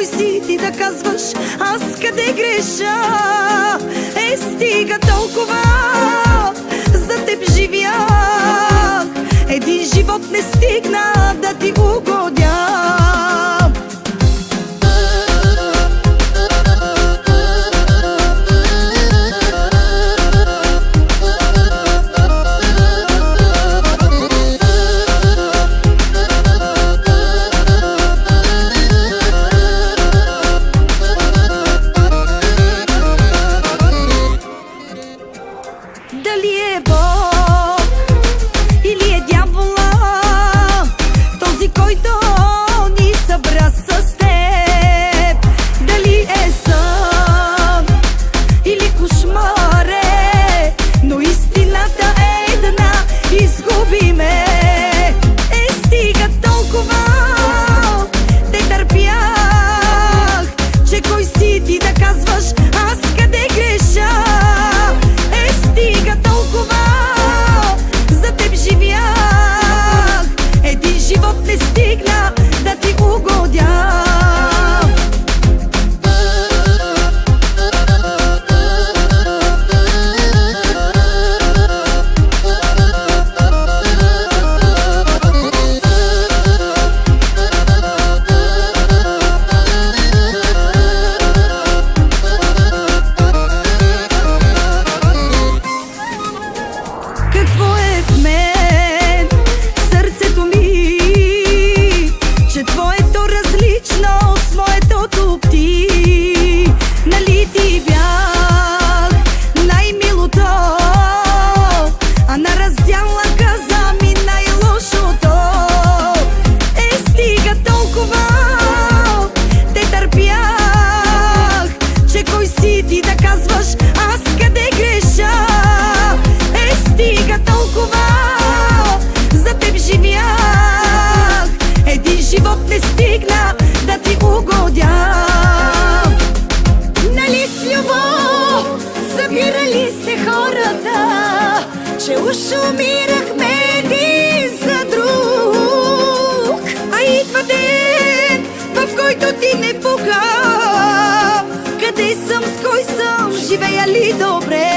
кой си ти да казваш аз къде греша. Стига толкова, за теб живях, един живот не стигна да ти угодя. Дали е Бог или е дявола, този, който ни събра с теб? Дали е сън или кошмар е, но истината е една, изгуби ме. Стига толкова, те търпях, че кой си ти да казваш аз къде греша. Стига толкова, за теб живях, един живот не стигна да ти угодя. Какво е в мен, сърцето ми, че твоето различно с моето топти? Нали ти бях най-милото, а на раздяла каза ми най-лошото. Стига толкова, те търпях, че кой си ти да казваш аз къде греша. Стига толкова, за теб живях, един живот не стигна да ти угодя. Нали с любов събирали се хората, че уж умирахме един за друг. А идва ден, в който ти не пука, къде съм, с кой съм, живея ли добре?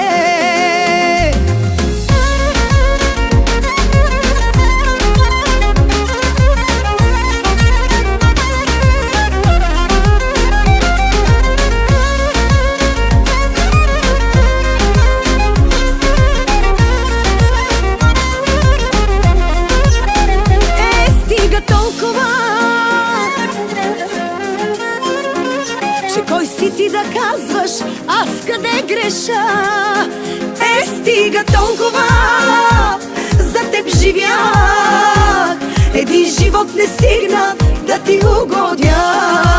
Че кой си ти да казваш аз къде греша? Стига толкова, за теб живях, един живот не стигна да ти угодя.